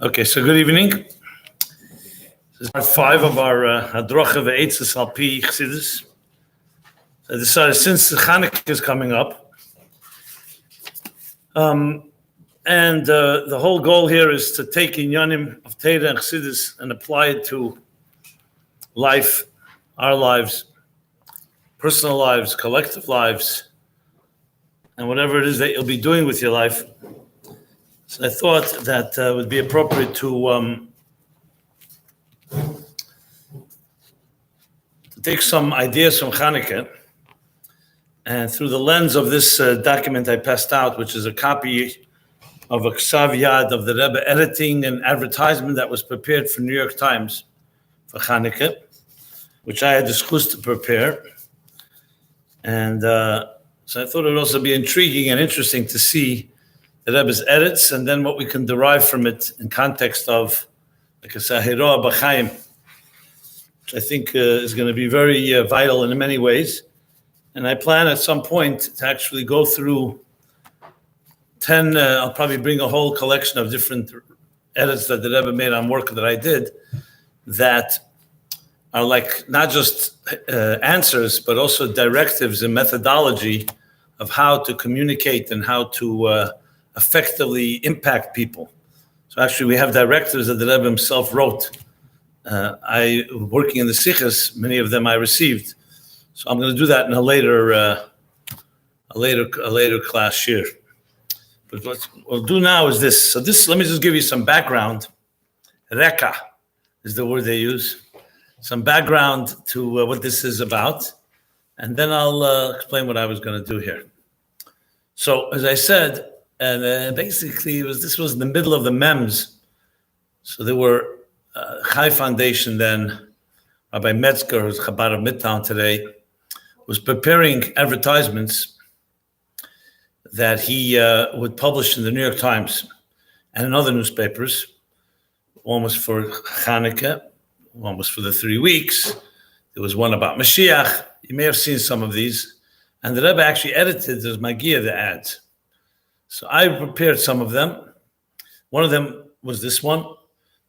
Okay, so good evening. This is part 5 of our Hadrocha Ve'etzes Al Pi Chassidus. I decided since the Chanukah is coming up, and the whole goal here is to take inyanim of Torah and Chassidus and apply it to life, our lives, personal lives, collective lives, and whatever it is that you'll be doing with your life. So I thought that it would be appropriate to take some ideas from Chanukah, and through the lens of this document I passed out, which is a copy of a Ksav Yad of the Rebbe editing an advertisement that was prepared for New York Times for Chanukah, which I had discussed to prepare. And so I thought it would also be intriguing and interesting to see the Rebbe's edits, and then what we can derive from it in context of like a Sahira B'chaim, which I think is going to be very vital in many ways. And I plan at some point to actually go through 10, I'll probably bring a whole collection of different edits that the Rebbe made on work that I did that are like not just answers, but also directives and methodology of how to communicate and how to effectively impact people. So actually we have directives that the Rebbe himself wrote. I working in the Sikhs, many of them I received. So I'm going to do that in a later class here. But what we'll do now is this. So this, let me just give you some background. Reka is the word they use. Some background to what this is about. And then I'll explain what I was going to do here. So as I said, and basically this was in the middle of the MEMS. So there were Chai Foundation then, Rabbi Metzger, who's Chabad of Midtown today, was preparing advertisements that he would publish in the New York Times and in other newspapers. One was for Chanukah, one was for the 3 weeks. There was one about Mashiach. You may have seen some of these. And the Rebbe actually edited as Magia the ads. So I prepared some of them. One of them was this one,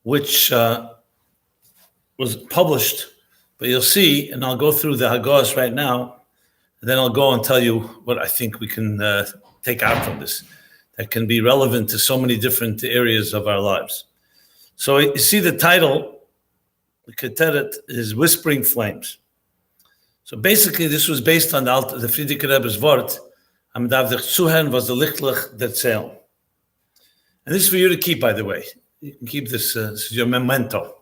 which was published, but you'll see, and I'll go through the Hagos right now, and then I'll go and tell you what I think we can take out from this that can be relevant to so many different areas of our lives. So you see the title, the Keteret, is Whispering Flames. So basically this was based on the Friedrich Rebbe's Wort, Am davdich zuhören, was the lichtlich der Zell. And this is for you to keep, by the way. You can keep this, this is your memento.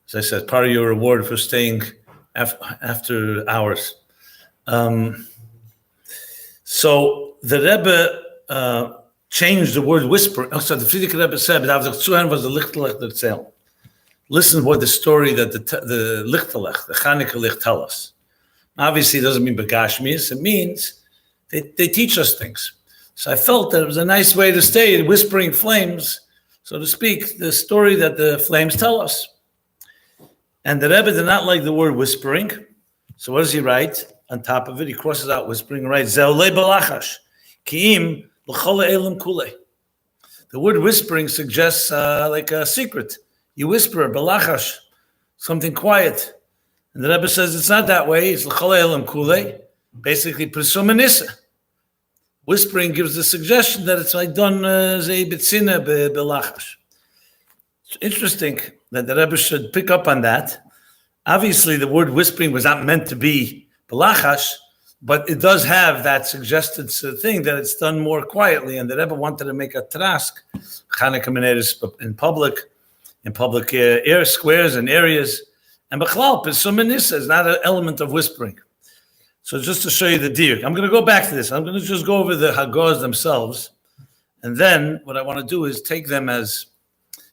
As I said, part of your reward for staying after hours. So the Rebbe changed the word whisper. Oh, so the Friedrich Rebbe said, davdich zuhören was the lichtlich der Zell. Listen what the story that the lichtelech, the Chanukah licht tell us. Obviously, it doesn't mean begashmius. It means they teach us things. So I felt that it was a nice way to stay, whispering flames, so to speak, the story that the flames tell us. And the Rebbe did not like the word whispering. So what does he write? On top of it, he crosses out whispering and writes, Zeolei balachash, ki'im l'chol elam kulei. The word whispering suggests like a secret. You whisper, balachash, something quiet. And the Rebbe says it's not that way. It's l'chol elam kulei. Basically, presumanissa. Whispering gives the suggestion that it's like done zei betzina belachash. It's interesting that the Rebbe should pick up on that. Obviously, the word whispering was not meant to be belachash, but it does have that suggested thing that it's done more quietly. And the Rebbe wanted to make a trask, Chanukah meneres in public air squares and areas. And b'chlal presumanissa is not an element of whispering. So just to show you the diuk, I'm going to go back to this. I'm going to just go over the Hagos themselves. And then what I want to do is take them as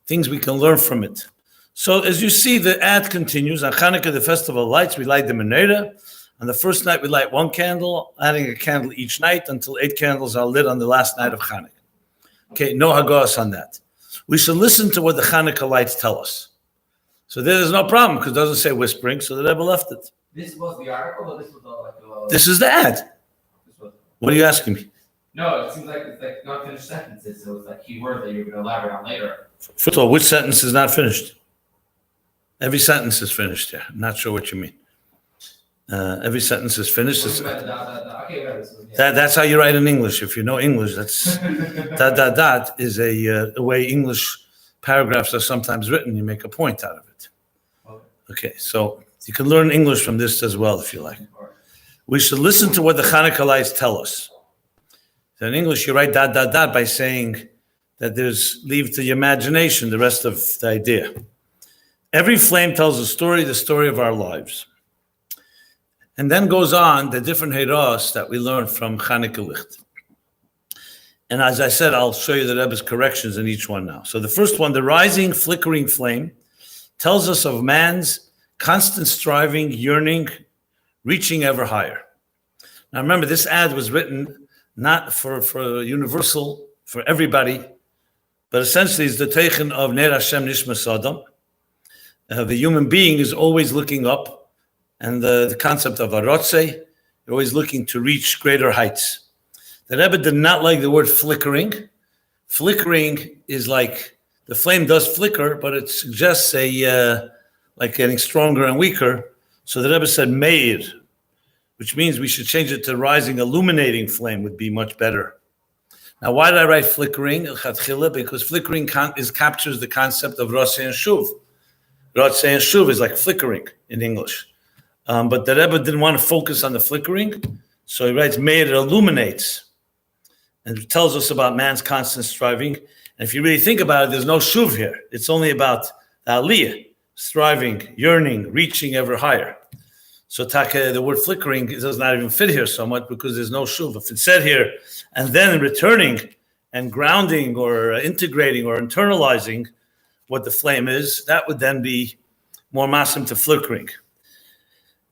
things we can learn from it. So as you see, the ad continues. On Chanukah, the festival of lights, we light the menorah. On the first night, we light one candle, adding a candle each night until 8 candles are lit on the last night of Chanukah. Okay, no Hagos on that. We should listen to what the Chanukah lights tell us. So there's no problem because it doesn't say whispering, so the Rebbe left it. This was the article, or this was like This is the ad. What are you asking me? No, it seems like it's like not finished sentences, so it's like key words that you're going to elaborate on later. First of all, which sentence is not finished? Every sentence is finished here. I'm not sure what you mean. Every sentence is finished. That's how you write in English. If you know English, that's dot is a way English paragraphs are sometimes written. You make a point out of it. Okay, so you can learn English from this as well if you like. We should listen to what the Chanukah lights tell us. So in English, you write dot by saying that there's leave to your imagination the rest of the idea. Every flame tells the story of our lives. And then goes on the different heiros that we learn from Chanukah Licht. And as I said, I'll show you the Rebbe's corrections in each one now. So the first one, the rising, flickering flame, tells us of man's constant striving, yearning, reaching ever higher. Now remember, this ad was written not for universal, for everybody, but essentially it's the teichen of Ner Hashem Nishmas Adam. The human being is always looking up, and the concept of arotze, you're always looking to reach greater heights. The Rebbe did not like the word flickering. Flickering is like, the flame does flicker, but it suggests like getting stronger and weaker. So the Rebbe said meir, which means we should change it to rising, illuminating flame would be much better. Now, why did I write flickering? Because flickering captures the concept of Rotze and Shuv. Rotze and Shuv is like flickering in English. But the Rebbe didn't want to focus on the flickering, so he writes, meir, it illuminates. And it tells us about man's constant striving. And if you really think about it, there's no Shuv here. It's only about the aliyah, striving, yearning, reaching ever higher. So the word flickering does not even fit here so much because there's no shuv. If it's said here, and then returning and grounding or integrating or internalizing what the flame is, that would then be more masim to flickering.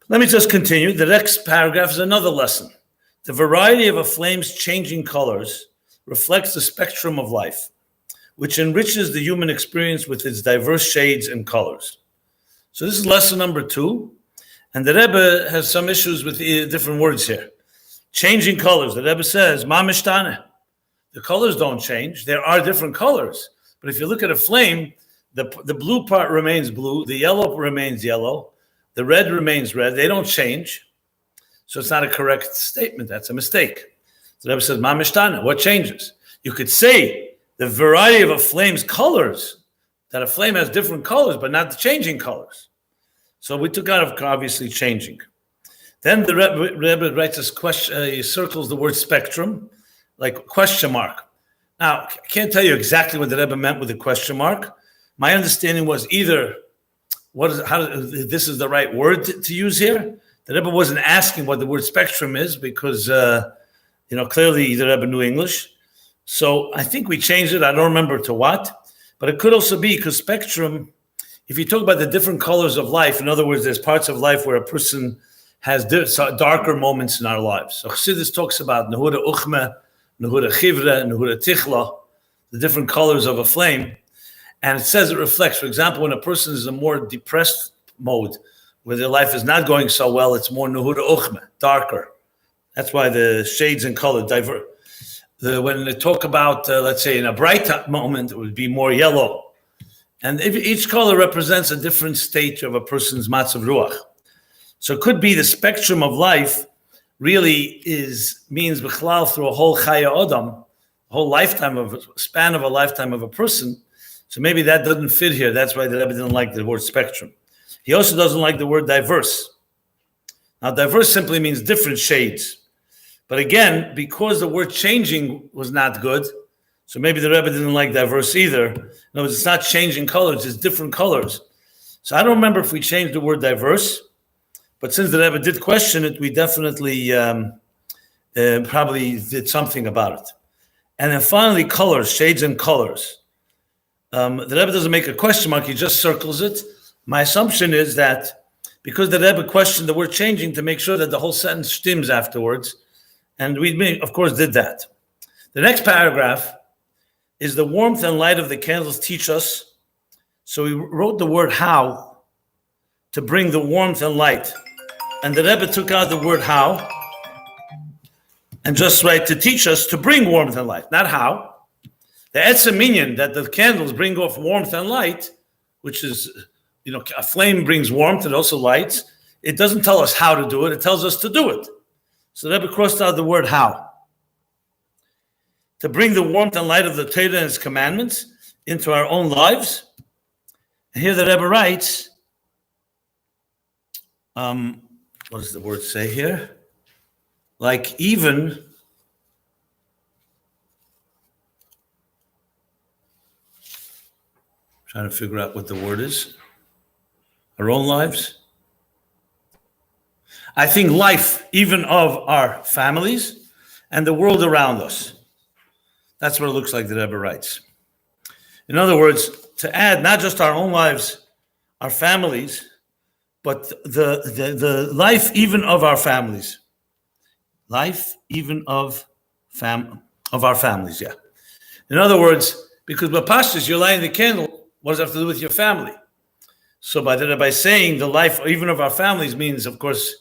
Let me just continue. The next paragraph is another lesson. The variety of a flame's changing colors reflects the spectrum of life, which enriches the human experience with its diverse shades and colors. So this is lesson number 2. And the Rebbe has some issues with the different words here. Changing colors. The Rebbe says, ma mishtane. The colors don't change. There are different colors. But if you look at a flame, the blue part remains blue. The yellow remains yellow. The red remains red. They don't change. So it's not a correct statement. That's a mistake. The Rebbe says, ma mishtane. What changes? You could say the variety of a flame's colors, that a flame has different colors, but not the changing colors. So we took out of obviously changing. Then the Rebbe writes this question, he circles the word spectrum, like question mark. Now, I can't tell you exactly what the Rebbe meant with the question mark. My understanding was either, this is the right word to use here. The Rebbe wasn't asking what the word spectrum is because, clearly the Rebbe knew English. So I think we changed it. I don't remember to what, but it could also be because spectrum, if you talk about the different colors of life, in other words, there's parts of life where a person has darker moments in our lives. So Chassidus talks about Nehura Uchme, Nehura Chivre, Nehura Tichla, the different colors of a flame. And it says it reflects, for example, when a person is in a more depressed mode, where their life is not going so well, it's more Nehura Uchme, darker. That's why the shades and color diverge. When they talk about, let's say, in a bright moment, it would be more yellow. And each color represents a different state of a person's matzav ruach. So it could be the spectrum of life really means b'chlal through a whole chaya adam, a whole lifetime span of a lifetime of a person. So maybe that doesn't fit here. That's why the Rebbe didn't like the word spectrum. He also doesn't like the word diverse. Now, diverse simply means different shades. But again, because the word changing was not good, so maybe the Rebbe didn't like diverse either. In other words, it's not changing colors, it's different colors. So I don't remember if we changed the word diverse, but since the Rebbe did question it, we definitely probably did something about it. And then finally, colors, shades and colors. The Rebbe doesn't make a question mark, he just circles it. My assumption is that because the Rebbe questioned the word changing to make sure that the whole sentence stems afterwards, and we, of course, did that. The next paragraph is the warmth and light of the candles teach us. So we wrote the word how to bring the warmth and light. And the Rebbe took out the word how. and just right to teach us to bring warmth and light, not how. The etzem minyan that the candles bring off warmth and light, which is, a flame brings warmth and also lights. It doesn't tell us how to do it. It tells us to do it. So the Rebbe crossed out the word how. To bring the warmth and light of the Torah and its commandments into our own lives. And here the Rebbe writes, what does the word say here? Like even, trying to figure out what the word is. Our own lives. I think life, even of our families and the world around us. That's what it looks like the Rebbe writes. In other words, to add not just our own lives, our families, but the life even of our families. Life even of our families, yeah. In other words, because Bapashtas, you're lighting the candle, what does it have to do with your family? So by saying the life even of our families means, of course,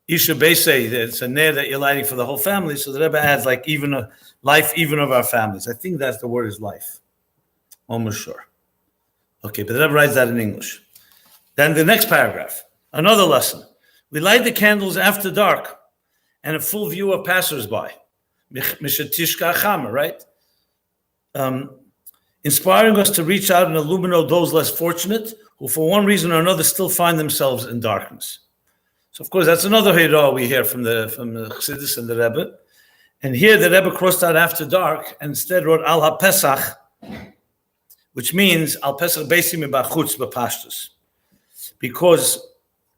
Isha Beisei, that it's a ner that you're lighting for the whole family. So the Rebbe adds like even a life even of our families. I think that's the word is life. Almost sure. Okay, but the Rebbe writes that in English. Then the next paragraph, another lesson. We light the candles after dark and a full view of passersby. Mishatishka Chama, right? Inspiring us to reach out and illuminate those less fortunate who for one reason or another still find themselves in darkness. So of course that's another hira we hear from the Chassidus and the Rebbe. And here the Rebbe crossed out after dark and instead wrote Al HaPesach, which means Al Pesach Beisim B'Chutz B'Pashtus. Because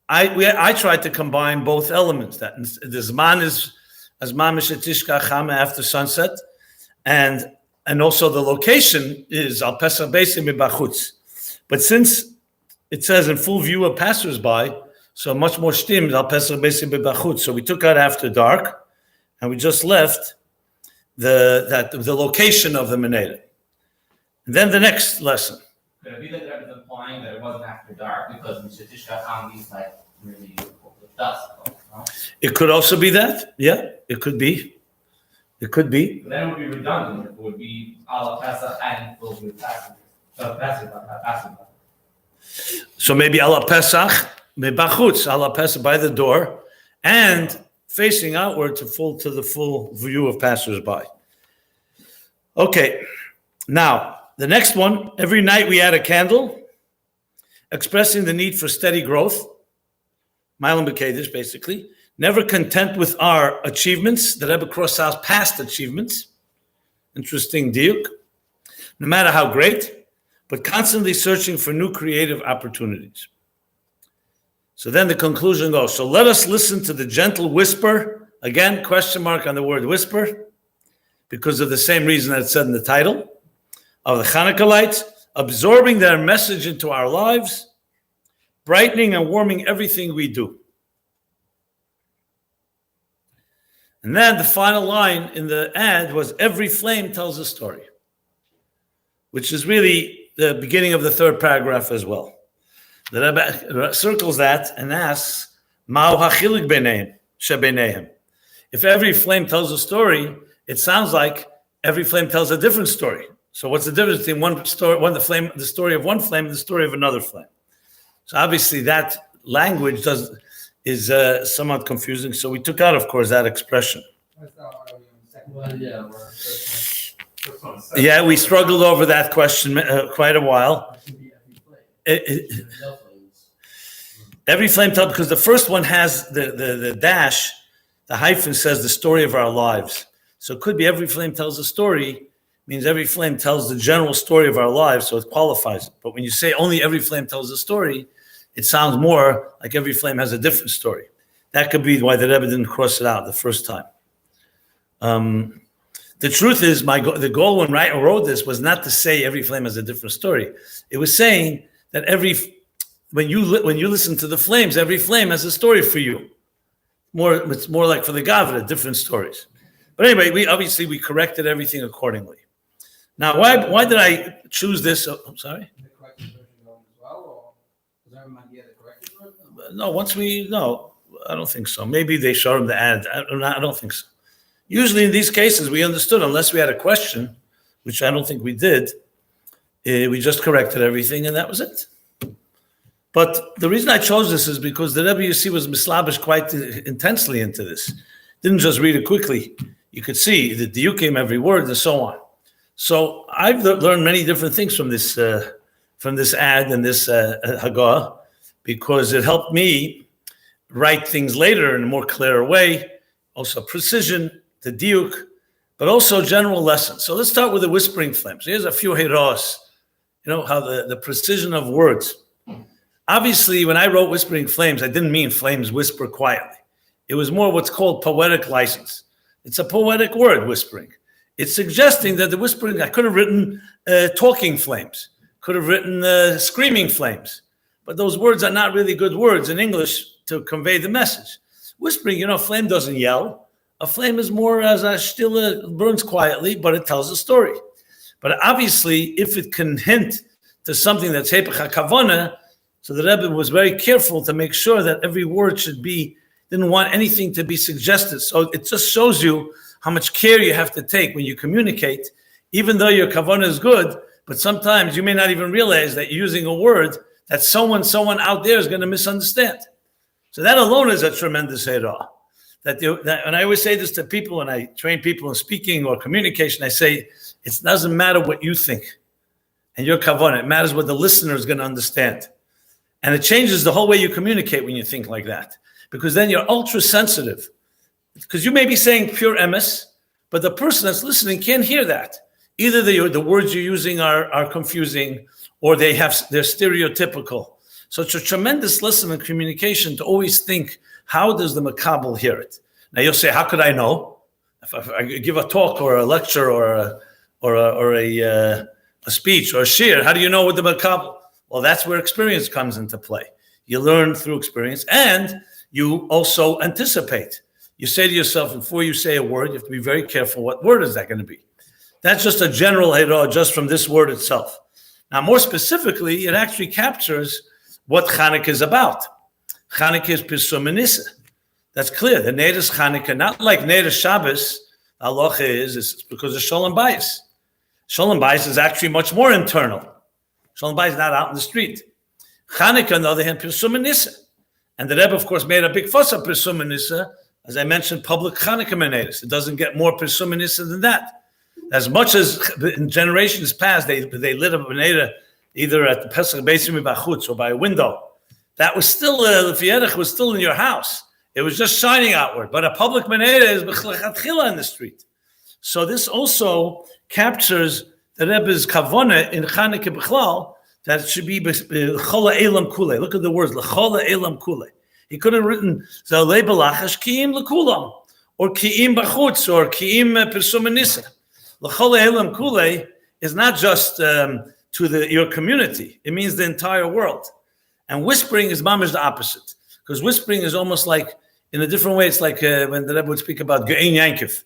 I tried to combine both elements. That the Zman is Azman Mishatishka Chama after sunset, and also the location is Al Pesach Beisim B'Chutz. But since it says in full view of passersby, so much more stimmed Al Pesach Beisim B'Chutz. So we took out after dark, and we just left the location of the menorah. And then the next lesson. Could it be that Rebbe is implying that it wasn't after dark because Mishatishka Chama means like really with dusk? No? It could also be that. Yeah, it could be. It could be. But then it would be redundant. It would be Al Pesach and full with passengers. So passengers. So maybe Al Pesach Mebachutz, Al Pesach by the door, and facing outward to the full view of passersby. Okay, now the next one. Every night we add a candle, expressing the need for steady growth. Mailam B'Kedesh, basically. Never content with our achievements. The Rebbe crossed out past achievements. Interesting diuk. No matter how great, but constantly searching for new creative opportunities. So then the conclusion goes, so let us listen to the gentle whisper, again, question mark on the word whisper, because of the same reason that it said in the title, of the Chanukah lights, absorbing their message into our lives, brightening and warming everything we do. And then the final line in the ad was, every flame tells a story, which is really the beginning of the third paragraph as well. The Rebbe circles that and asks, Ma'u hachilik b'neihem shebeinehem. If every flame tells a story, it sounds like every flame tells a different story. So what's the difference between the story of one flame and the story of another flame? So obviously that language is somewhat confusing. So we took out, of course, that expression. Yeah, we struggled over that question quite a while. Every flame tells, because the first one has the dash, the hyphen says the story of our lives. So it could be every flame tells a story, means every flame tells the general story of our lives, so it qualifies it. But when you say only every flame tells a story, it sounds more like every flame has a different story. That could be why the Rebbe didn't cross it out the first time. The truth is, the goal when I wrote this was not to say every flame has a different story. It was saying that when you listen to the flames, every flame has a story for you. It's more like for the Gavra, different stories. But anyway, we corrected everything accordingly. Now, why did I choose this? Oh, I'm sorry. The corrected version going as well, or was everyone get the corrected version? No, I don't think so. Maybe they showed him the ad. I don't think so. Usually in these cases, we understood, unless we had a question, which I don't think we did, we just corrected everything and that was it. But the reason I chose this is because the Rebbe, you see, was mislabish quite intensely into this. Didn't just read it quickly. You could see the diukim, every word, and so on. So I've learned many different things from this ad and this Hagah, because it helped me write things later in a more clear way. Also precision, the diuk, but also general lessons. So let's start with the whispering flames. Here's a few heros. How the precision of words. Obviously, when I wrote Whispering Flames, I didn't mean flames whisper quietly. It was more what's called poetic license. It's a poetic word, whispering. It's suggesting that the whispering, I could have written talking flames, could have written screaming flames, but those words are not really good words in English to convey the message. Whispering, flame doesn't yell. A flame is more as a still burns quietly, but it tells a story. But obviously, if it can hint to something that's hepech hakavana, so the Rebbe was very careful to make sure that every word didn't want anything to be suggested. So it just shows you how much care you have to take when you communicate, even though your kavanah is good, but sometimes you may not even realize that you're using a word that someone out there is going to misunderstand. So that alone is a tremendous hera. And I always say this to people when I train people in speaking or communication, I say, it doesn't matter what you think and your kavanah. It matters what the listener is going to understand. And it changes the whole way you communicate when you think like that. Because then you're ultra sensitive. Because you may be saying pure emes, but the person that's listening can't hear that. Either the words you're using are confusing, or they're stereotypical. So it's a tremendous lesson in communication to always think, how does the makabel hear it? Now you'll say, how could I know? If I give a talk or a lecture or a speech or a shir, how do you know what the makabel? Well, that's where experience comes into play. You learn through experience, and you also anticipate. You say to yourself, before you say a word, you have to be very careful. What word is that going to be? That's just a general hero, just from this word itself. Now, more specifically, it actually captures what Chanukah is about. Chanukah is Pirsum Nisa. That's clear. The Neiras Chanukah, not like Neiras Shabbos, halacha is because of Shalom Bayis. Shalom Bayis is actually much more internal. Shalom Bayis is not out in the street. Chanukah, on the other hand, Pirsum Nisa. And the Rebbe, of course, made a big fuss of Pirsum Nisa. As I mentioned, public Chanukah Menedas. It doesn't get more Pirsum Nisa than that. As much as in generations past, they lit up a Meneda either at the Pesach Beisim Bachutz or by a window. That was still, the Fierech was still in your house. It was just shining outward. But a public Meneda is B'chlechatchila in the street. So this also captures the Rebbe's kavanah in Chanukah B'chlal, that it should be L'chola Elam Kule. Look at the words, L'chola Elam Kule. He could have written Zalei B'lachash Ki'im L'kulam, or Ki'im B'chutz, or Ki'im Pirsum Nisa. L'chola Elam Kule is not just to your community. It means the entire world. And whispering is mamish the opposite. Because whispering is almost like, in a different way, it's like when the Rebbe would speak about Ge'en Yankiv.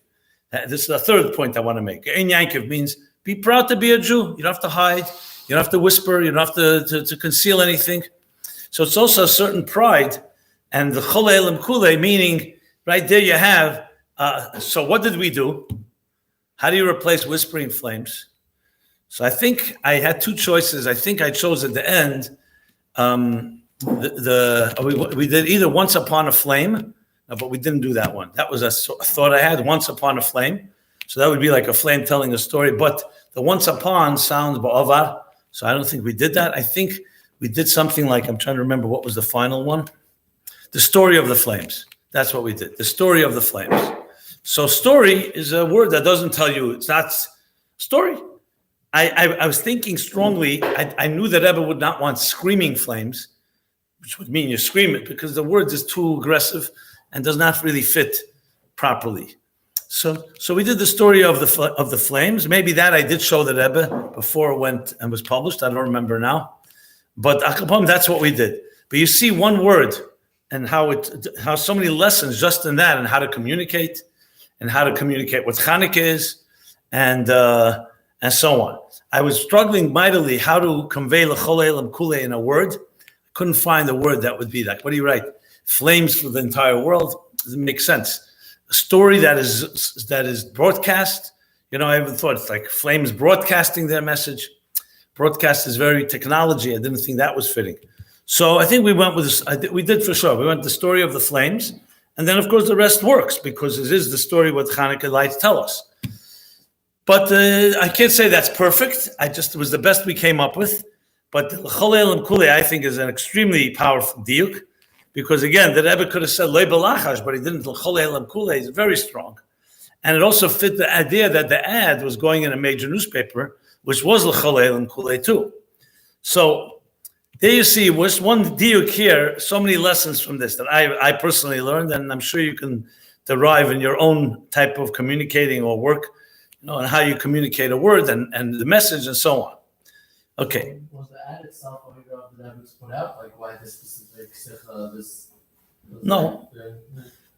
This is the third point I want to make. Ge'en Yankiv means be proud to be a Jew. You don't have to hide. You don't have to whisper. You don't have to conceal anything. So it's also a certain pride. And the Chol Elam Kule, meaning right there you have, so what did we do? How do you replace whispering flames? So I think I had two choices. I think I chose at the end, we did either Once Upon a Flame, but we didn't do that one. That was a thought I had, Once Upon a Flame. So that would be like a flame telling a story. But the Once Upon sounds ba'avar, so I don't think we did that. I think we did something like, I'm trying to remember what was the final one. The Story of the Flames. That's what we did. The Story of the Flames. So story is a word that doesn't tell you, it's not story. I was thinking strongly, I knew that Rebbe would not want screaming flames, which would mean you scream it, because the word is too aggressive and does not really fit properly. So we did the Story of the Flames. Maybe that I did show the Rebbe before it went and was published. I don't remember now. But Akapam, that's what we did. But you see one word and how so many lessons just in that, and how to communicate what Chanukah is, and so on. I was struggling mightily how to convey L'chol Elam Kule in a word. I couldn't find a word that would be like, what do you write? Flames for the entire world? Doesn't make sense. a story that is broadcast. I even thought it's like Flames broadcasting their message. Broadcast is very technology. I didn't think that was fitting. So I think we went with this. We did for sure. We went the story of the Flames. And then, of course, the rest works because it is the story what Chanukah lights tell us. But I can't say that's perfect. It was the best we came up with. But L'chol Elam Kulei, I think, is an extremely powerful diuk. Because again, the Rebbe could have said Loi Balachash, but he didn't. L'chol Elam Kulei is very strong. And it also fit the idea that the ad was going in a major newspaper, which was L'chol Elam Kulei too. So there you see, was one diuk here, so many lessons from this that I personally learned, and I'm sure you can derive in your own type of communicating or work, and how you communicate a word and the message and so on. Okay. Was the ad itself a figure of the Rebbe put out? Like why this specific this? No.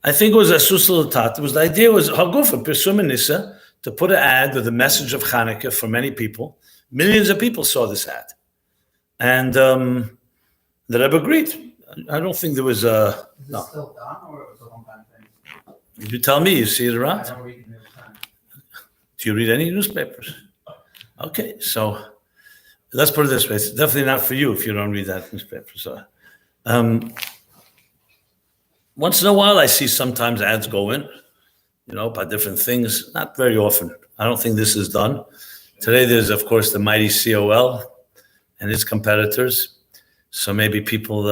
I think it was a susalatat. The idea was Hagufa Pirsum Nisa to put an ad with a message of Chanukah for many people. Millions of people saw this ad. And the Rebbe agreed. I don't think there was a. Is this still done or it was a one-time thing? You tell me, you see it I around? don't read the New York Times. Do you read any newspapers? Okay, so let's put it this way. It's definitely not for you if you don't read that newspaper. So once in a while, I see sometimes ads go in, about different things. Not very often. I don't think this is done. Today, there's, of course, the mighty COL and its competitors. So maybe people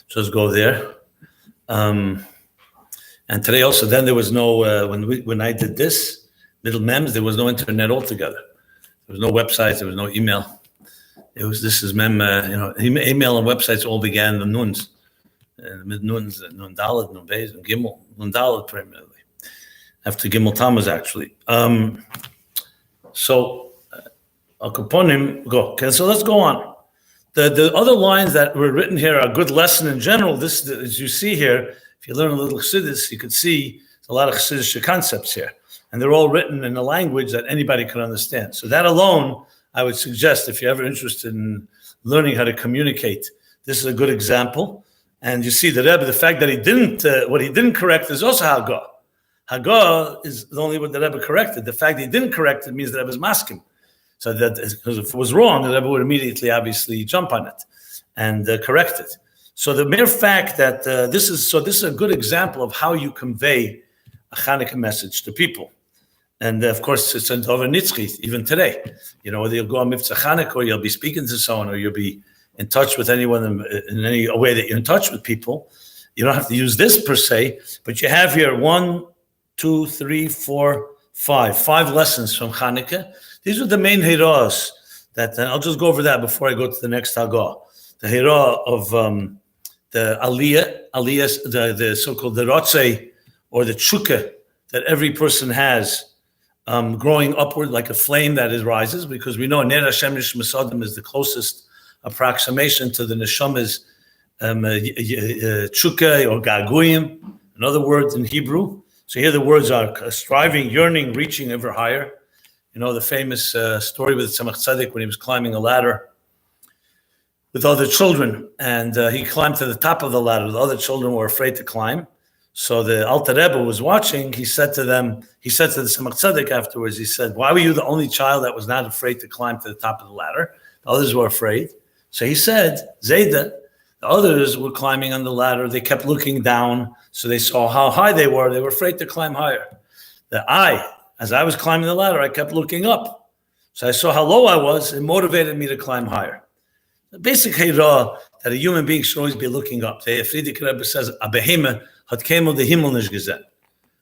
just go there. And today also, then there was no, when I did this, Middle Mems, there was no internet altogether. There was no website, there was no email. This is Mem, email and websites all began the Nuns. Mid Nuns, Nun Dalet, Nun Beis, Nun Gimel, Nun Dalet primarily. After Gimel Tammuz, actually. So, Akuponim, go. Okay, so let's go on. The other lines that were written here are a good lesson in general. This, as you see here, if you learn a little Chassidus, you could see there's a lot of Chassidic concepts here. And they're all written in a language that anybody can understand. So that alone, I would suggest, if you're ever interested in learning how to communicate, this is a good example. And you see the Rebbe, the fact that he didn't, what he didn't correct is also Hagah. Hagah is only what the Rebbe corrected. The fact that he didn't correct it means the Rebbe is masking. So that, because if it was wrong, the Rebbe would immediately, obviously, jump on it and correct it. So the mere fact that this is a good example of how you convey a Chanukah message to people. And of course, it's an over nitzchi, even today. Whether you'll go on Mivtza Chanukah or you'll be speaking to someone or you'll be in touch with anyone in any way that you're in touch with people, you don't have to use this per se, but you have here 1, 2, 3, 4, 5 lessons from Chanukah. These are the main hiras that I'll just go over that before I go to the next Hagah. The hira of the aliyah, the so-called the rotzei or the chukah that every person has. Growing upward like a flame that rises, because we know Ner Hashem Nishmasadim is the closest approximation to the Neshama's chukah or gaguyim, in other words in Hebrew. So here the words are striving, yearning, reaching ever higher. The famous story with Tzemach Tzedek when he was climbing a ladder with other children, and he climbed to the top of the ladder. The other children were afraid to climb. So the Alter Rebbe was watching. He said to the Tzemach Tzedek afterwards, he said, why were you the only child that was not afraid to climb to the top of the ladder? The others were afraid. So he said, Zayda, the others were climbing on the ladder. They kept looking down. So they saw how high they were. They were afraid to climb higher. As I was climbing the ladder, I kept looking up. So I saw how low I was. It motivated me to climb higher. The basic hira that a human being should always be looking up. The Friedrich Rebbe says, a behemah hat kemel de himmel nish gesehen.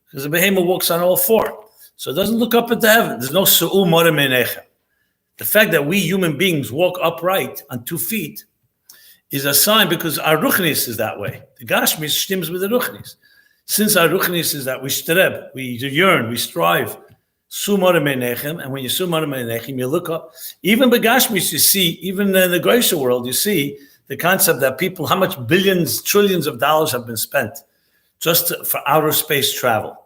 Because a behemah walks on all four. So it doesn't look up into heaven. There's no su'u mora meinechem. The fact that we human beings walk upright on 2 feet is a sign because our ruchnis is that way. The gashmis stims with the ruchnis. Since our ruchnis is that we streb, we yearn, we strive, su mora meinechem, and when you su mora meinechem, you look up. Even begashmis, you see, even in the Geisha world, you see the concept that people, how much billions, trillions of dollars have been spent just for outer space travel,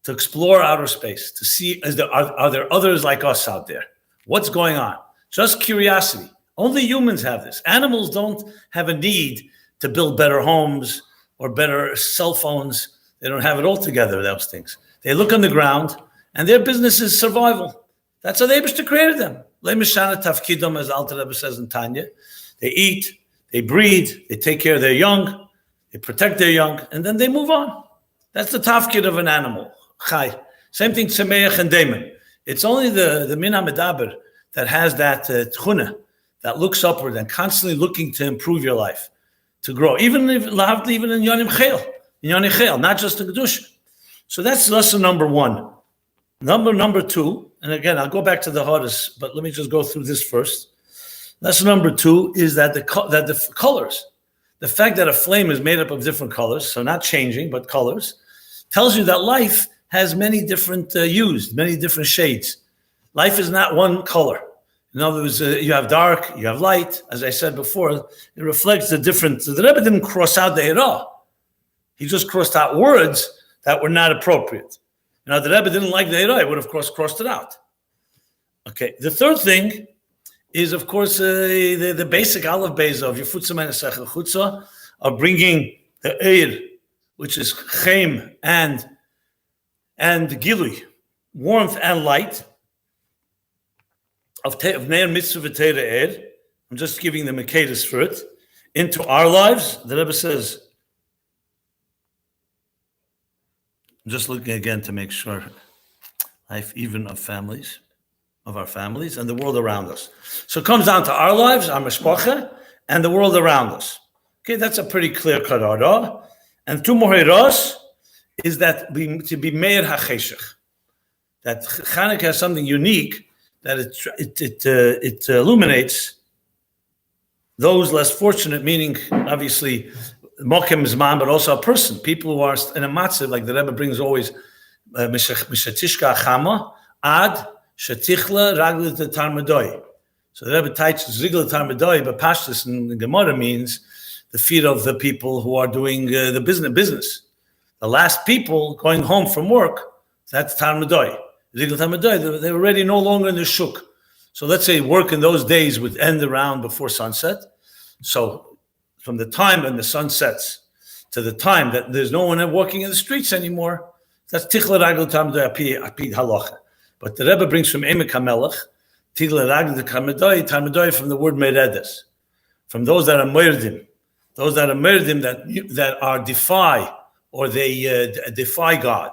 to explore outer space, to see, are there others like us out there? What's going on? Just curiosity. Only humans have this. Animals don't have a need to build better homes or better cell phones. They don't have it all together, those things. They look on the ground, and their business is survival. That's how the Eibishter created them. Le mishana tafkidom, as Alter Rebbe says in Tanya. They eat, they breed, they take care of their young, they protect their young, and then they move on. That's the tafkid of an animal. Chai. Same thing, tzemeach and daemon. It's only the min hamedaber that has that tchuna, that looks upward and constantly looking to improve your life, to grow. Even in yonim chel, not just in kedusha. So that's lesson number one. Number two, and again, I'll go back to the hardest, but let me just go through this first. Lesson number two is that the colors, the fact that a flame is made up of different colors, so not changing, but colors, tells you that life has many different hues, many different shades. Life is not one color. In other words, you have dark, you have light. As I said before, it reflects the different. The Rebbe didn't cross out the Hira. He just crossed out words that were not appropriate. Now, the Rebbe didn't like the Hira, he would have crossed it out. Okay, the third thing is, of course, the basic aleph beis of Yefutza Menasech Chutza, of bringing the Eir, which is Chem and Gilui, warmth and light, of Neir Mitzvah V'Teira Eir. I'm just giving the Makedas for it, into our lives. The Rebbe says, I'm just looking again to make sure, life even of our families, and the world around us. So it comes down to our lives, our mishpacha, and the world around us. Okay, that's a pretty clear-cut order. And two more hiros is that to be meir hacheshech. That Chanukah has something unique, that it illuminates those less fortunate, meaning obviously mokem zman, but also a person, people who are in a matzav, like the Rebbe brings always, mishatishka achama ad shatichla raglet tarmadoi. So the Rebbe teaches zigla tarmadoi, but pashtus in the Gemara means the feet of the people who are doing the business. The last people going home from work, that's tarmadoi. Zigla tarmadoi, they're already no longer in the shuk. So let's say work in those days would end around before sunset. So from the time when the sun sets to the time that there's no one walking in the streets anymore, that's tichla ragel tarmadoi apid halacha. But the Rebbe brings from Emek HaMelech, tichla ragel tarmadoi from the word meredes, from those that are merdim, that are defy, or they defy God.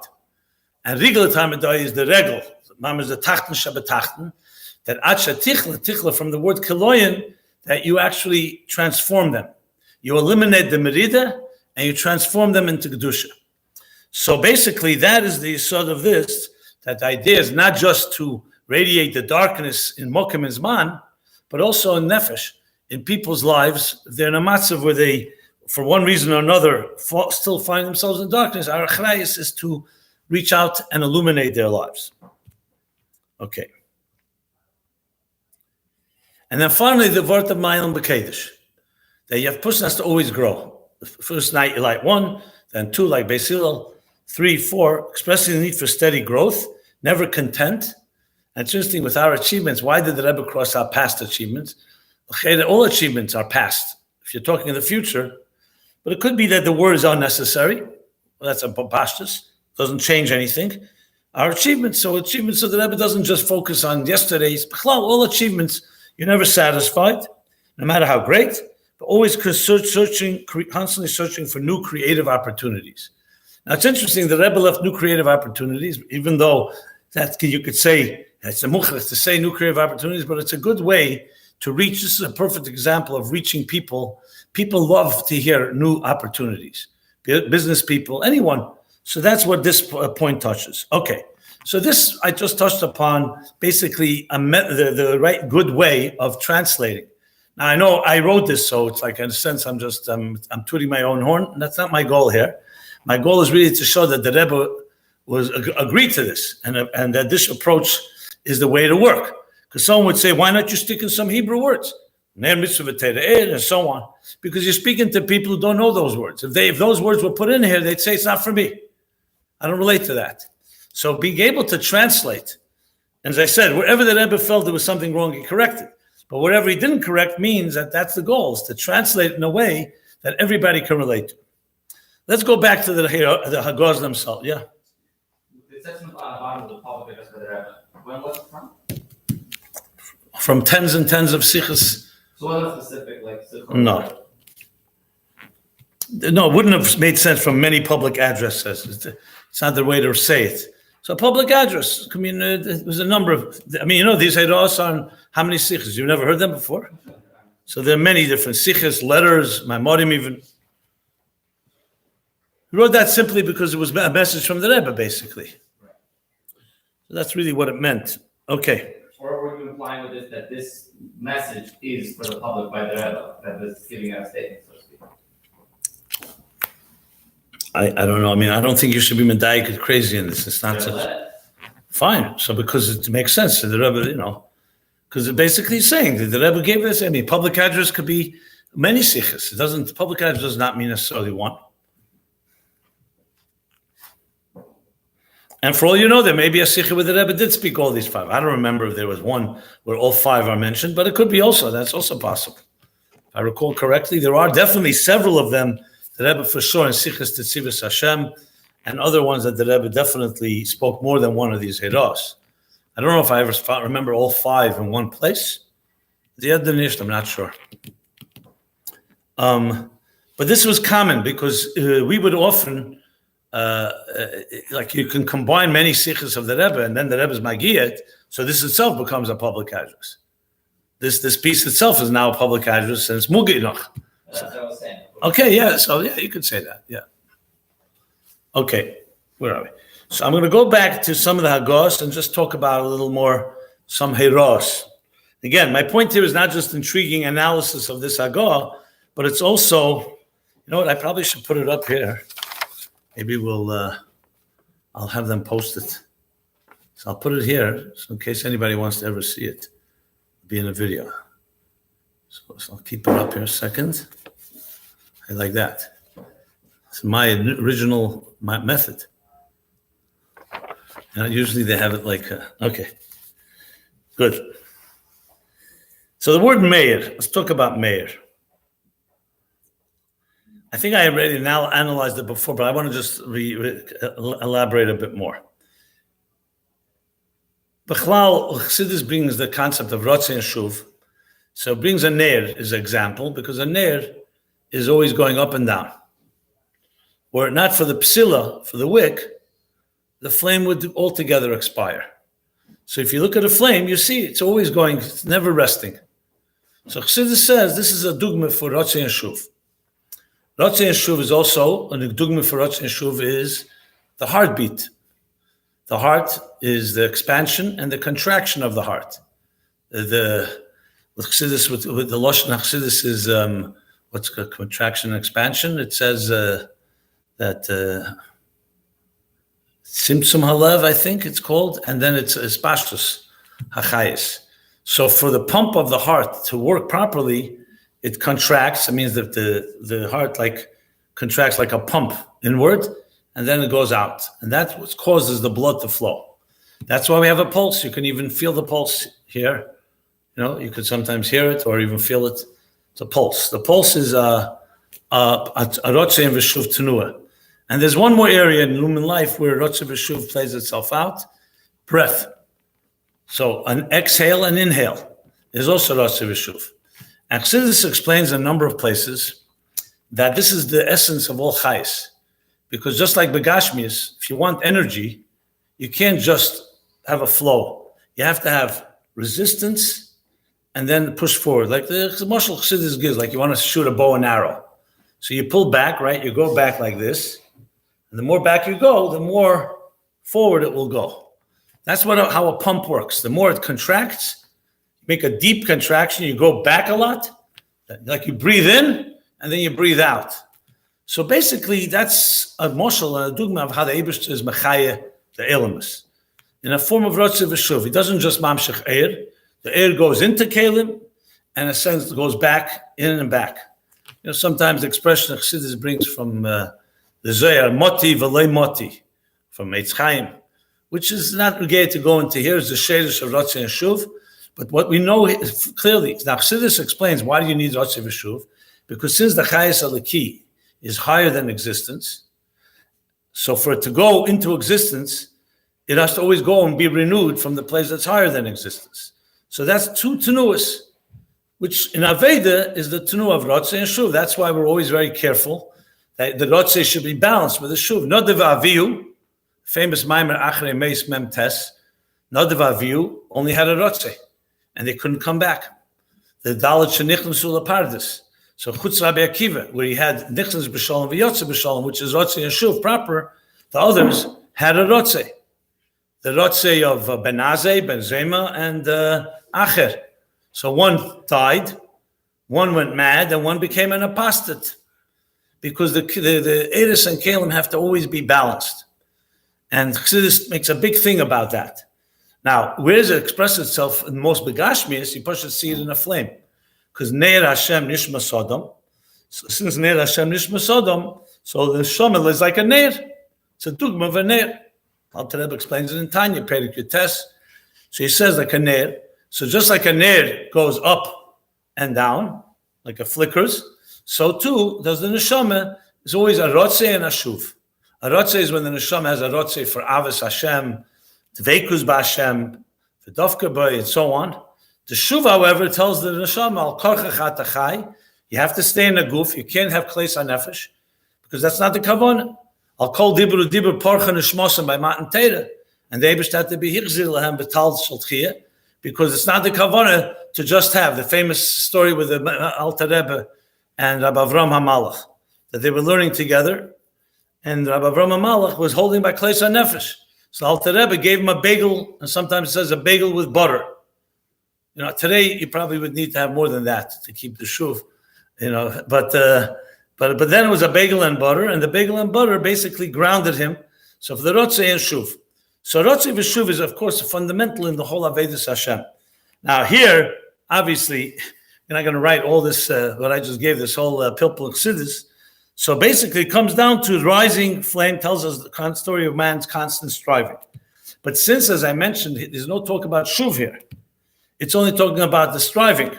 And rigel tarmadoi is the regel, mam is the tachten shabatachten, that acha tichla from the word kiloyan, that you actually transform them. You eliminate the merida and you transform them into kedusha. So basically, that is the sort of this, that the idea is not just to radiate the darkness in mokem and zman, but also in nefesh, in people's lives. They're in a matzav where they, for one reason or another, still find themselves in darkness. Our achrayus is to reach out and illuminate their lives. Okay. And then finally, the word of Ma'alim B'Kedesh. That you have person has to always grow. The first night you light one, then two like Beis Hillel, 3, 4, expressing the need for steady growth, never content. And it's interesting with our achievements. Why did the Rebbe cross out past achievements? All achievements are past, if you're talking in the future. But it could be that the words are necessary. Well, that's a pashtus. Doesn't change anything. Our achievements, so the Rebbe doesn't just focus on yesterday's. All achievements, you're never satisfied, no matter how great, but always constantly searching for new creative opportunities. Now, it's interesting, the Rebbe left new creative opportunities, even though that you could say, it's a muchrach to say new creative opportunities, but it's a good way to reach. This is a perfect example of reaching people. People love to hear new opportunities, business people, anyone. So that's what this point touches. Okay, so this I just touched upon basically the right good way of translating. Now I know I wrote this, so it's like in a sense I'm tooting my own horn. And that's not my goal here. My goal is really to show that the Rebbe was agreed to this, and that this approach is the way to work. Because someone would say, why not you stick in some Hebrew words? And so on. Because you're speaking to people who don't know those words. If those words were put in here, they'd say it's not for me. I don't relate to that. So being able to translate, and as I said, wherever the Rebbe felt there was something wrong, he corrected. But whatever he didn't correct means that that's the goal, is to translate in a way that everybody can relate to. Let's go back to the Hagos themselves. Yeah. The section on the bottom of the public address by the Rebbe. When was it from? From tens and tens of sikhs. So what was specific, like No. No, it wouldn't have made sense from many public addresses. It's not the way to say it. So public address. I mean, there's a number of. I mean, these Hairos on how many sikhs? You've never heard them before. So there are many different sikhs, letters, Maimorim even. He wrote that simply because it was a message from the Rebbe, basically. So that's really what it meant. Okay. Or were you implying with this that this message is for the public by the Rebbe, that is giving out a statement, so to speak? I don't know. I mean, I don't think you should be medayik crazy in this. It's not such. Fine. So because it makes sense to the Rebbe, because it basically is saying that the Rebbe gave this. I mean, public address could be many sikhs. Public address does not mean necessarily one. And for all you know, there may be a sikh where the Rebbe did speak all these five. I don't remember if there was one where all five are mentioned, but it could be also. That's also possible. If I recall correctly, there are definitely several of them, the Rebbe for sure, in Sichas Tetzivus Hashem, and other ones that the Rebbe definitely spoke more than one of these Heiros. I don't know if I ever remember all five in one place. I'm not sure. But this was common because we would often, like you can combine many sikhs of the Rebbe and then the Rebbe's Magiyat, so this itself becomes a public address. This piece itself is now a public address and it's Muginoch. That's what I was saying. Okay, yeah, so yeah, you could say that, yeah. Okay, where are we? So I'm going to go back to some of the Hagos and just talk about a little more, some Heiros. Again, my point here is not just intriguing analysis of this Hagah, but it's also, you know what, I probably should put it up here. Maybe I'll have them post it. So I'll put it here, so in case anybody wants to ever see it, it'll be in a video. So I'll keep it up here a second. I like that. It's my original method. Usually they have it like, okay, good. So the word Meir, let's talk about Meir. I think I already now analyzed it before, but I want to just elaborate a bit more. Bechlal, Chassidus brings the concept of Rotzei and Shuv. So it brings a Ner as an example, because a Ner is always going up and down. Were it not for the psila, for the wick, the flame would altogether expire. So if you look at a flame, you see it's always going, it's never resting. So Chassidus says this is a dugma for Rotzei and Shuv. Rotzei and Shuv is also, and the dugma for Rotzei and Shuv is the heartbeat. The heart is the expansion and the contraction of the heart. With Chassidus, with the Lashon Chassidus is what's contraction and expansion. It says that Simtsum Halev, I think it's called, and then it's Pashtus Hachayis. So for the pump of the heart to work properly, it contracts. It means that the heart like contracts like a pump inward, and then it goes out. And that's what causes the blood to flow. That's why we have a pulse. You can even feel the pulse here. You could sometimes hear it or even feel it. It's a pulse. The pulse is a Rotzei and Veshuv Tenua. And there's one more area in human life where Rotzei Veshuv plays itself out. Breath. So an exhale and inhale. There's also Rotzei Veshuv. And Chassidus explains in a number of places that this is the essence of all chayes. Because just like Begashmias, if you want energy, you can't just have a flow. You have to have resistance and then push forward. Like the Mashal Chassidus gives, like you want to shoot a bow and arrow. So you pull back, right? You go back like this. And the more back you go, the more forward it will go. That's how a pump works. The more it contracts, make a deep contraction, you go back a lot, like you breathe in, and then you breathe out. So basically, that's a moshel, a dugma of how the Eibishter is mechaya, the elemus. In a form of Rotzei Veshuv, he doesn't just mamshech air. The air goes into Kalim, and in a sense, it goes back, in and back. Sometimes the expression of Chassidus brings from the Zohar, moti v'lei moti, from Eitz Chaim, which is not related to go into here, is the shadish of Rotzei and Shuv. But what we know is clearly, now Chassidus explains why do you need Rotzei Veshuv? Because since the Chayes are the key, is higher than existence. So for it to go into existence, it has to always go and be renewed from the place that's higher than existence. So that's two tenuas, which in Aveda is the tenu of Rotze and Shuv. That's why we're always very careful that the Rotze should be balanced with the Shuv. Nodev Avihu, famous Maimer Achrei Meis Mem Tes, Nodev Avihu only had a Rotze, and they couldn't come back. The Dalet Shenichlim Sula Pardes. So Chutz Rabbi Akiva, where he had Nichnas B'Shalom V'Yotze B'Shalom, which is Rotze and Shuv proper, the others had a Rotze. The Rotze of Ben Azeh, Ben Zema, and Acher. So one died, one went mad, and one became an apostate. Because the Eris and Kalim have to always be balanced. And Chassidus makes a big thing about that. Now, where does it express itself in most begashmias? You push to see it in a flame. Because Neir Hashem Nishma Sodom. So since Neir Hashem Nishma Sodom, so the Shomel is like a Neir. It's a dugma of a Neir. Alter Rebbe explains it in Tanya, Perek Yutes. So he says like a Neir. So just like a Neir goes up and down, like a flickers, so too does the Neshama. There's always a Rotze and a Shuv. A Rotze is when the Neshama has a Rotze for Avos Hashem, Dveikus B'Hashem, V'dofka B'Hay, and so on. The Shuv, however, tells the Neshama, Al Korchach Atachai, you have to stay in the guf, you can't have Kleis HaNefesh, because that's not the Kavanah. Al Kol Dibur Dibur Porcha Neshmosam by Matan Teira. And the Eibush had to be Hichzir Lahem B'Tal Shaltchiyah, because it's not the Kavanah to just have the famous story with the Alter Rebbe and Rabbi Avram HaMalach, that they were learning together, and Rabbi Avram HaMalach was holding by Kleis HaNefesh. So Alter Rebbe gave him a bagel, and sometimes it says a bagel with butter. You know, today you probably would need to have more than that to keep the shuv. You know, but then it was a bagel and butter, and the bagel and butter basically grounded him. So for the Rotze and Shuv. So Rotze v'Shuv is, of course, fundamental in the whole Avedis Hashem. Now here, obviously, you're not going to write all this, what I just gave, this whole Pilpul Chassidus. So basically, it comes down to rising flame, tells us the story of man's constant striving. But since, as I mentioned, there's no talk about Shuv here. It's only talking about the striving,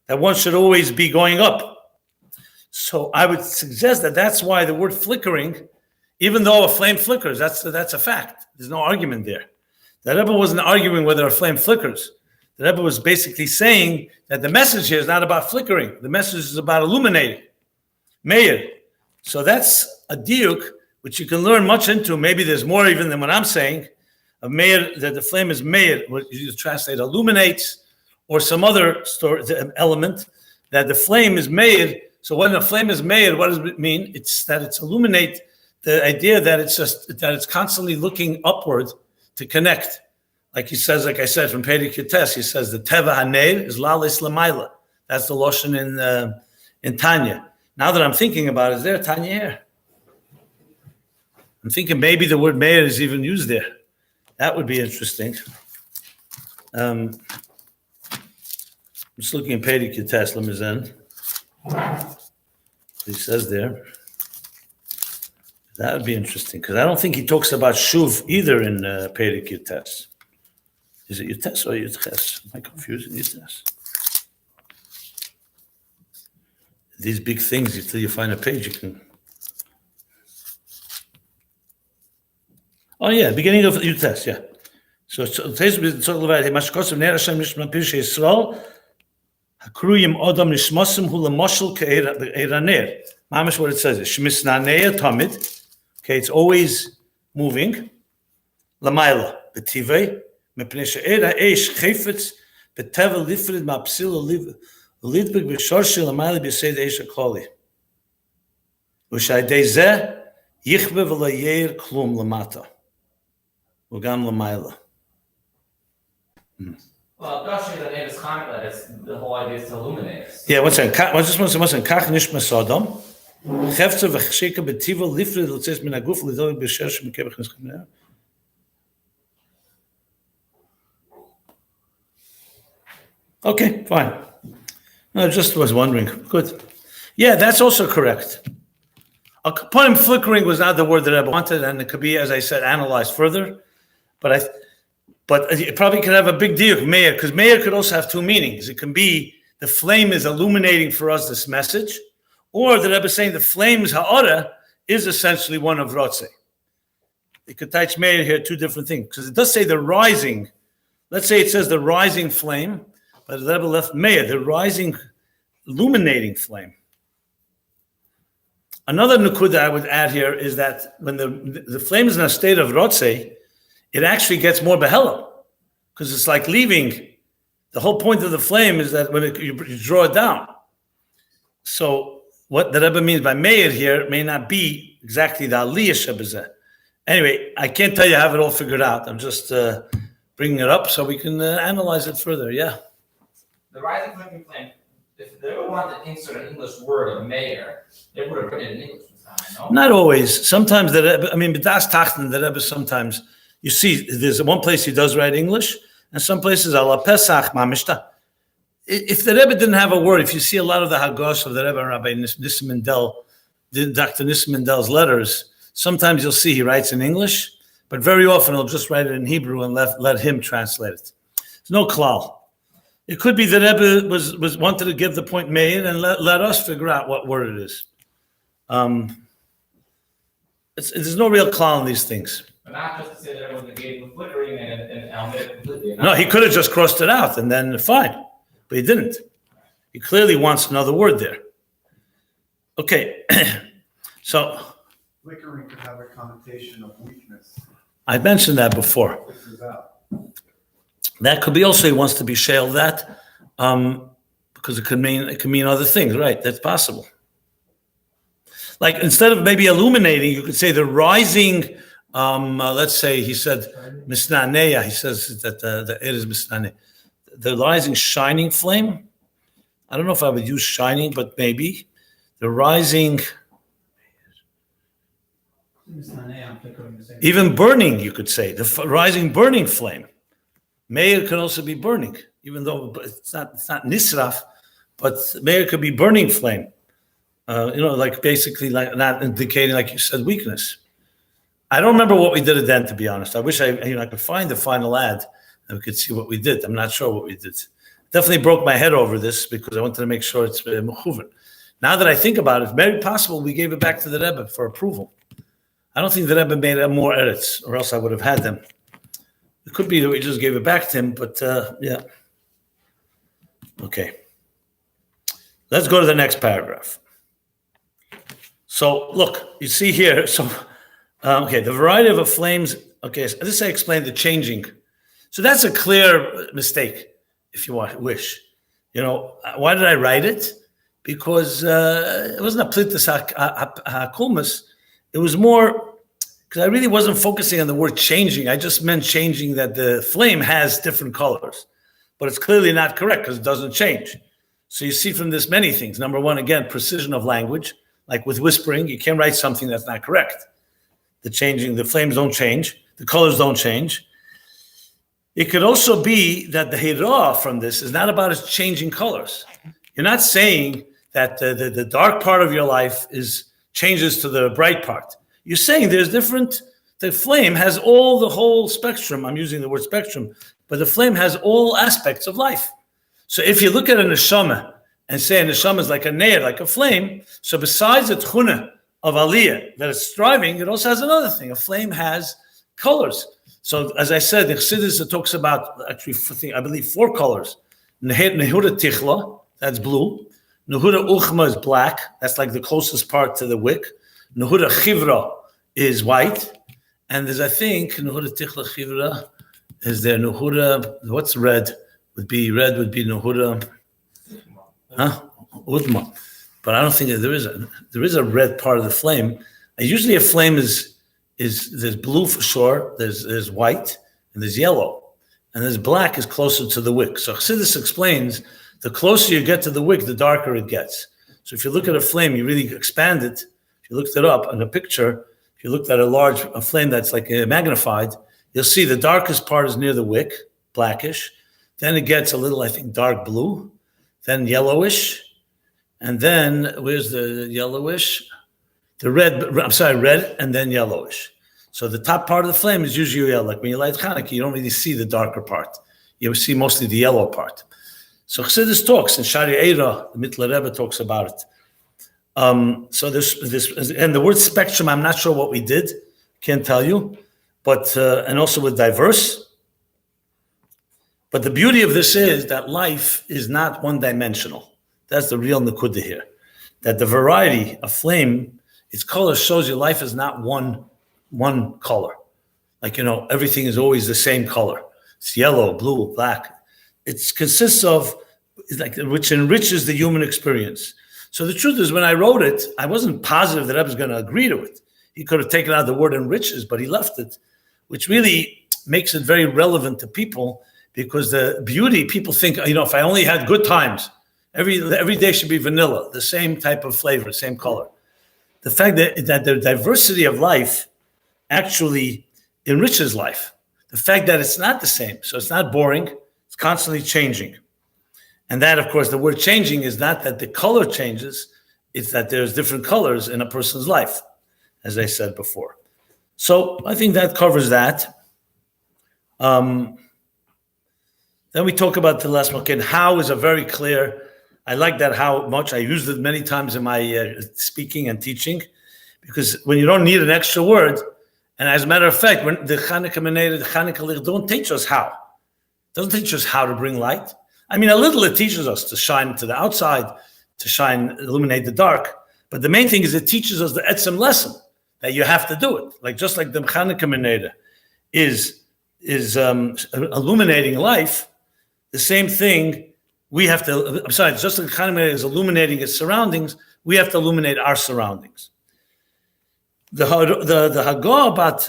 that one should always be going up. So I would suggest that that's why the word flickering, even though a flame flickers, that's a fact. There's no argument there. The Rebbe wasn't arguing whether a flame flickers. The Rebbe was basically saying that the message here is not about flickering. The message is about illuminating. Meir. So that's a diuk, which you can learn much into. Maybe there's more even than what I'm saying. Of Meir, that the flame is Meir, what you translate illuminates, or some other element, that the flame is Meir. So when the flame is Meir, what does it mean? It's that it's illuminate, the idea that it's constantly looking upward to connect. Like he says, like I said, from Perek Yutes, he says the Teva Haneir is Lalis Lamaila. That's the Loshen in Tanya. Now that I'm thinking about it, is there Tanya here? I'm thinking maybe the word Meir is even used there. That would be interesting. I'm just looking at Perek Yutes, Lemizan. He says there. That would be interesting, because I don't think he talks about Shuv either in Perek Yutes. Is it Yutes or Yutes? Am I confusing Yutes? These big things, until you find a page, you can... Oh yeah, beginning of Yutes, yeah. So today's talking about Mashkosav Ner Hashem Nishma Pirshe Yisrael Hakruyim Odam Nishmosim Hula Moshel Ke'eraner. Mamish what it says is Shmisnaneya Tamid. Okay, it's always moving. Lamaila Betivei Mepnei She'era Eish Chayfetz Beteva Lifrid Mapsil Lidbek B'Shorshi Lamaila B'Seid Eish HaKloli U'Shaydei Zeh Yichbe V'Layeir Klum Lamata Ugam Lamaila. Well, Dashi, the name is Chanukah, it's the whole idea is to illuminate. Yeah, what's that? Kach Nishma Sodom. Chefzer v'chsheka b'tiva lifrid l'tzes min haguf l'dol b'sher shemekebach nischem. Okay, fine. I just was wondering. Good. Yeah, that's also correct. Upon flickering was not the word that I wanted, and it could be, as I said, analyzed further. But it probably could have a big deal, Meir, because Meir could also have two meanings. It can be the flame is illuminating for us this message, or the Rebbe is saying the flames ha'ara is essentially one of Rotze. You could touch Meir here, two different things, because it does say the rising. Let's say it says the rising flame, but the Rebbe left Meir, the rising, illuminating flame. Another nukuda I would add here is that when the flame is in a state of Rotze, it actually gets more behelam, because it's like leaving. The whole point of the flame is that when you draw it down. So what the Rebbe means by Meir here may not be exactly the aliyah shebezeh. Anyway, I can't tell you I have it all figured out. I'm just bringing it up so we can analyze it further. Yeah. The rising flame, if they ever wanted to insert an English word of mayor, they would have written it in English. No? Not always. Sometimes the Rebbe, B'das Tachten, the Rebbe sometimes, you see, there's one place he does write English, and some places, ala Pesach, mamishta. If the Rebbe didn't have a word, if you see a lot of the Haggash of the Rebbe, Rabbi Nissim Mendel, Dr. Nissim Mendel's letters, sometimes you'll see he writes in English, but very often he'll just write it in Hebrew and let him translate it. There's no klal. It could be that Rebbe was wanted to give the point made and let us figure out what word it is. There's no real klal in these things. But not just to say that everyone gave the flickering and omit it completely. No, he could have just crossed it out and then fine, but he didn't. He clearly wants another word there. Okay, so Flickering could have a connotation of weakness. I mentioned that before. Flickers out. That could be also he wants to be shaled that, because it could mean other things, right? That's possible. Like instead of maybe illuminating, you could say the rising. Let's say he said misnaneya. He says that it is misnane. The rising shining flame. I don't know if I would use shining, but maybe the rising. Even burning, you could say the rising burning flame. Meir can also be burning, even though it's not nisraf, but Meir could be burning flame. Like basically like not indicating, like you said, weakness. I don't remember what we did it then, to be honest. I wish I could find the final ad and we could see what we did. I'm not sure what we did. Definitely broke my head over this because I wanted to make sure it's mechuven. Now that I think about it, it's very possible we gave it back to the Rebbe for approval. I don't think the Rebbe made more edits, or else I would have had them. It could be that we just gave it back to him, but yeah. Okay. Let's go to the next paragraph. So look, you see here, so, the variety of flames, so this I explained the changing. So that's a clear mistake, if you wish. Why did I write it? Because it wasn't a plitas hakulmas. It was more, because I really wasn't focusing on the word changing. I just meant changing that the flame has different colors. But it's clearly not correct because it doesn't change. So you see from this many things. Number one, again, precision of language. Like with whispering, you can't write something that's not correct. The flames don't change. The colors don't change. It could also be that the hirah from this is not about its changing colors. You're not saying that the dark part of your life changes to the bright part. You're saying the flame has the whole spectrum. I'm using the word spectrum, but the flame has all aspects of life. So if you look at a neshama and say a neshama is like a neir, like a flame, so besides the tchuna of aliyah, that it's striving, it also has another thing. A flame has colors. So as I said, the Chassidus, it talks about actually, I believe 4 colors. Nehuda tichla, that's blue. Nehuda uchma is black. That's like the closest part to the wick. Nehuda chivra is white. And there's, I think, Nehuda tichla chivra is there. Nehuda, what's red? Would be Nehuda, udma. But I don't think that there is a red part of the flame. And usually a flame is there's blue for sure, there's white, and there's yellow. And there's black is closer to the wick. So Chassidus explains, the closer you get to the wick, the darker it gets. So if you look at a flame, you really expand it. If you looked it up in a picture, if you looked at a flame that's like magnified, you'll see the darkest part is near the wick, blackish. Then it gets a little, I think, dark blue, then yellowish. And then, where's the yellowish? Red, and then yellowish. So the top part of the flame is usually yellow. Like when you light Chanukah, you don't really see the darker part. You see mostly the yellow part. So Chassidus talks, and Shari Eira, the Mittler Rebbe talks about it. So this, and the word spectrum, I'm not sure what we did, can't tell you, but and also with diverse. But the beauty of this is that life is not one-dimensional. That's the real nakuda here. That the variety of flame, its color shows you life is not one color. Like, everything is always the same color. It's yellow, blue, black. It consists of, which enriches the human experience. So the truth is, when I wrote it, I wasn't positive that Rebbe was going to agree to it. He could have taken out the word enriches, but he left it, which really makes it very relevant to people, because the beauty, people think, if I only had good times, every day should be vanilla, the same type of flavor, same color. The fact that the diversity of life actually enriches life. The fact that it's not the same, so it's not boring, it's constantly changing. And that, of course, the word changing is not that the color changes, it's that there's different colors in a person's life, as I said before. So I think that covers that. Then we talk about the last mokin. How is a very clear. I like that how much. I used it many times in my speaking and teaching, because when you don't need an extra word, and as a matter of fact, when the Chanukah Lich don't teach us how. It doesn't teach us how to bring light. I mean, a little it teaches us to shine to the outside, to illuminate the dark. But the main thing is it teaches us the etzem lesson, that you have to do it. Just like the Chanukah is illuminating life, the same thing we have to, just like Chanukah is illuminating its surroundings, we have to illuminate our surroundings. The Hagah about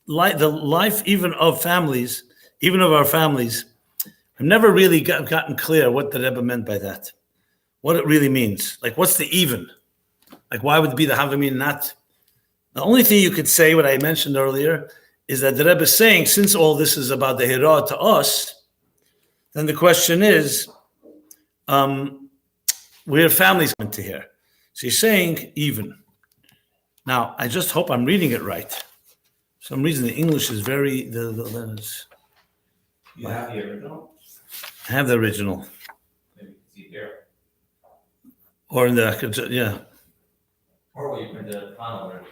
the life even of families, even of our families, I've never really gotten clear what the Rebbe meant by that. What it really means. What's the even? Why would it be the Havamim not? The only thing you could say, what I mentioned earlier, is that the Rebbe is saying, since all this is about the Hira to us, then the question is, where families come into here. So he's saying even. Now, I just hope I'm reading it right. For some reason, the English is very, the letters. You have the original? I have the original. Maybe you can see it here. Or in the, yeah. Or will you print the final version?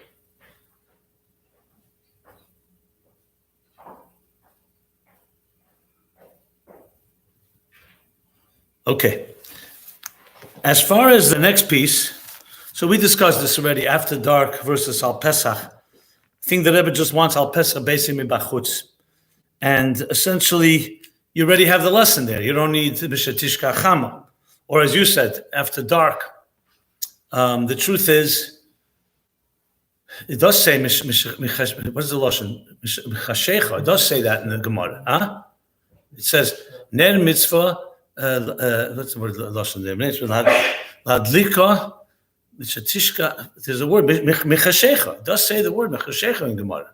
Okay. As far as the next piece, so we discussed this already, after dark versus Al Pesach. I think the Rebbe just wants Al Pesach basically bachutz. And essentially, you already have the lesson there. You don't need Mishatishka Chama. Or as you said, after dark. The truth is, it does say, what is the Lashon? Michashecha. It does say that in the Gemara. Huh? It says, Ner mitzvah, what's the word Lashon there? Ladlika, Mishatishka. There's a word, Michashecha. It does say the word Michashecha in Gemara.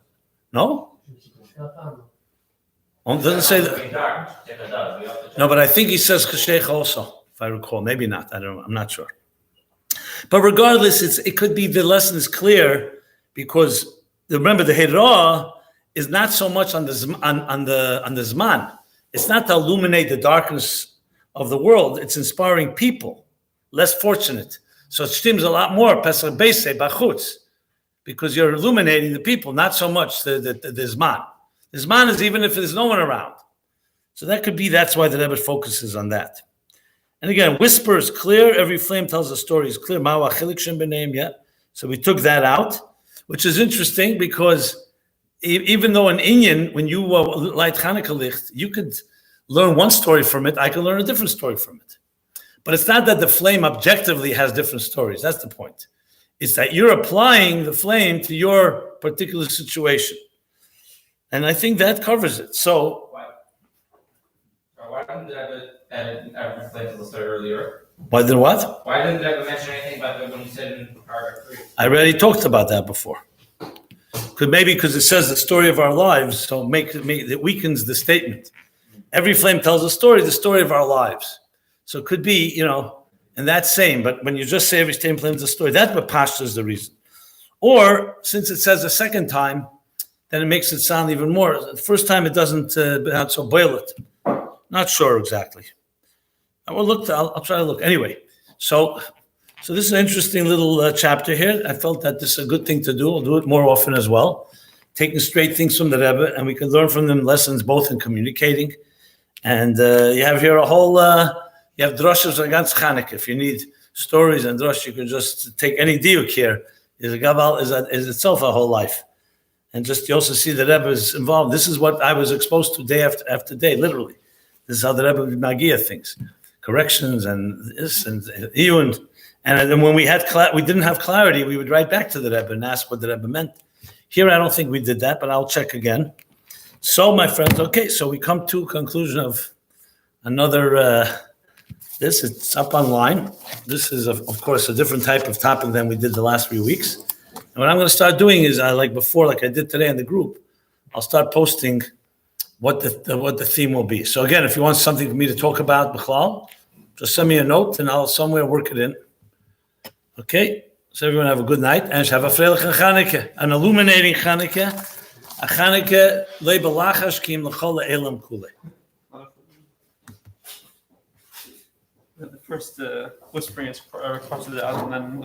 No? It doesn't say that. No, but I think he says Chashecha also, if I recall. Maybe not. I don't know. I'm not sure. But regardless, it could be the lesson is clear, because remember the Hira is not so much on the Zman. It's not to illuminate the darkness of the world. It's inspiring people, less fortunate. So it seems a lot more Pesach Beisei Bachutz, because you're illuminating the people, not so much the Zman. The Zman is even if there's no one around. So that's why the Rebbe focuses on that. And again, whisper is clear. Every flame tells a story is clear. Ma'wa chilik shem b'neim, yeah. So we took that out, which is interesting because even though in Inyan, when you light Chanukah licht, you could learn one story from it. I can learn a different story from it. But it's not that the flame objectively has different stories. That's the point. It's that you're applying the flame to your particular situation. And I think that covers it. So why didn't the Rebbe explain to the story earlier? Why did what? Why didn't the Rebbe mention anything about when you said in paragraph 3? I already talked about that before. Because it says the story of our lives, so it weakens the statement. Every flame tells a story, the story of our lives. So it could be, in that same, but when you just say every flame tells a story, that's what Pashta is the reason. Or, since it says a second time, then it makes it sound even more. The first time it doesn't, so boil it. Not sure exactly. I'll try to look. Anyway, so So this is an interesting little chapter here. I felt that this is a good thing to do. I'll do it more often as well. Taking straight things from the Rebbe, and we can learn from them lessons both in communicating. And you have here a whole, you have drushes on ganz Chanukah. If you need stories and drush, you can just take any diuk here. Is itself a whole life. And just you also see the Rebbe is involved. This is what I was exposed to day after day, literally. This is how the Rebbe Magia thinks. Corrections and this and Iyun. And then when we didn't have clarity, we would write back to the Rebbe and ask what the Rebbe meant. Here, I don't think we did that, but I'll check again. So, my friends, okay, so we come to a conclusion of another, it's up online. This is, of course, a different type of topic than we did the last few weeks. And what I'm going to start doing is, like I did today in the group, I'll start posting what the theme will be. So again, if you want something for me to talk about, B'chlal, just send me a note and I'll somewhere work it in. Okay? So everyone have a good night and have a freiliche Chanukah, an illuminating Chanukah, a Chanukah leibelachash kim l'chol elam kule. The first whispering is requested out, and then